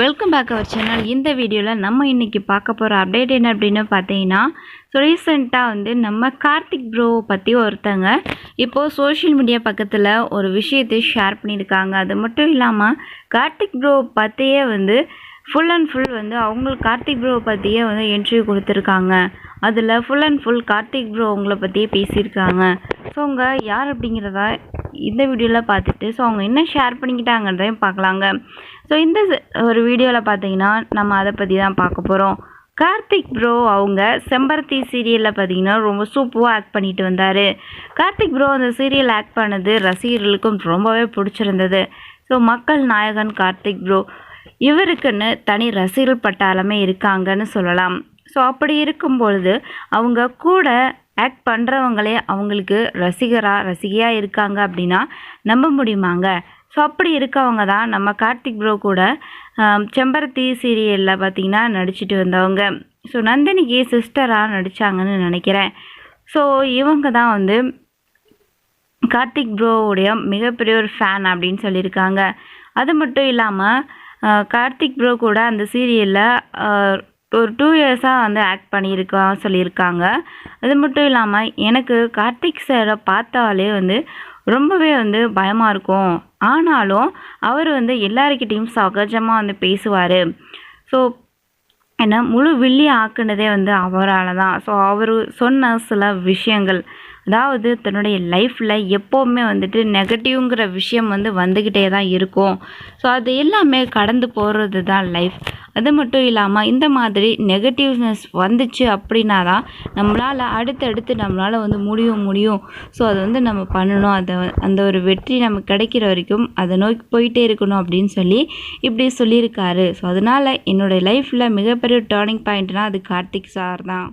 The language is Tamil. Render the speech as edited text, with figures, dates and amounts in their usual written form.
Welcome back our channel. இந்த வீடியோவில் நம்ம இன்றைக்கி பார்க்க போகிற அப்டேட் என்ன அப்படின்னு பார்த்தீங்கன்னா, ரீசெண்டாக நம்ம கார்த்திக் ப்ரோ பற்றி ஒருத்தங்க இப்போது சோஷியல் மீடியா பக்கத்தில் ஒரு விஷயத்தை ஷேர் பண்ணியிருக்காங்க. அது மட்டும் இல்லாமல் கார்த்திக் ப்ரோ பற்றியே ஃபுல் அண்ட் ஃபுல் அவங்களுக்கு கார்த்திக் ப்ரோ பற்றியே இன்டர்வியூ கொடுத்துருக்காங்க. அதில் full and full Karthik bro அவங்கள பற்றியே பேசியிருக்காங்க. ஸோ அவங்க யார் அப்படிங்கிறத இந்த வீடியோவில் பார்த்துட்டு அவங்க என்ன ஷேர் பண்ணிக்கிட்டாங்கன்றதையும் பார்க்கலாங்க. ஸோ இந்த ஒரு வீடியோவில் பார்த்தீங்கன்னா நம்ம அதை பற்றி தான் பார்க்க போகிறோம். கார்த்திக் ப்ரோ அவங்க செம்பருத்தி சீரியலில் பார்த்தீங்கன்னா ரொம்ப சூப்பராக ஆக்ட் பண்ணிட்டு வந்தார். கார்த்திக் ப்ரோ அந்த சீரியல் ஆக்ட் பண்ணது ரசிகர்களுக்கும் ரொம்பவே பிடிச்சிருந்தது. ஸோ மக்கள் நாயகன் கார்த்திக் ப்ரோ இவருக்குன்னு தனி ரசிகர்கள் பட்டாளமே இருக்காங்கன்னு சொல்லலாம். ஸோ அப்படி இருக்கும்பொழுது அவங்க கூட ஆக்ட் பண்ணுறவங்களே அவங்களுக்கு ரசிகையாக இருக்காங்க அப்படின்னா நம்ப முடியுமாங்க? ஸோ அப்படி இருக்கவங்க தான் நம்ம கார்த்திக் ப்ரோ கூட செம்பருத்தி சீரியலில் பார்த்திங்கன்னா நடிச்சிட்டு வந்தவங்க. ஸோ நந்தினிக்கு சிஸ்டராக நடித்தாங்கன்னு நினைக்கிறேன். ஸோ இவங்க தான் கார்த்திக் ப்ரோவுடைய மிகப்பெரிய ஒரு ஃபேன் அப்படின்னு சொல்லியிருக்காங்க. அது மட்டும் இல்லாமல் கார்த்திக் ப்ரோ கூட அந்த சீரியலில் ஒரு 2 இயர்ஸாக ஆக்ட் சொல்லியிருக்காங்க. அது மட்டும் இல்லாமல் எனக்கு கார்த்திக் சாரை பார்த்தாலே ரொம்பவே பயமாக இருக்கும். ஆனாலும் அவர் எல்லாருக்கிட்டையும் சகஜமாக பேசுவார். ஸோ ஏன்னா முழு வில்லி ஆக்குனதே அவரால் தான். ஸோ அவர் சொன்ன சில விஷயங்கள், அதாவது தன்னுடைய லைஃப்பில் எப்போவுமே நெகட்டிவ்ங்கிற விஷயம் வந்துக்கிட்டே தான் இருக்கும். ஸோ அது எல்லாமே கடந்து போகிறது தான் லைஃப். அது மட்டும் இல்லாமல் இந்த மாதிரி நெகட்டிவ்னஸ் வந்துச்சு அப்படின்னா தான் நம்மளால் அடுத்தடுத்து நம்மளால் முடியும். ஸோ அது நம்ம பண்ணணும். அந்த ஒரு வெற்றி நமக்கு கிடைக்கிற வரைக்கும் அதை நோக்கி போயிட்டே இருக்கணும் அப்படின்னு சொல்லி இப்படி சொல்லியிருக்காரு. ஸோ அதனால் என்னோடய லைஃப்பில் மிகப்பெரிய டேர்னிங் பாயிண்ட்னால் அது கார்த்திக் சார் தான்.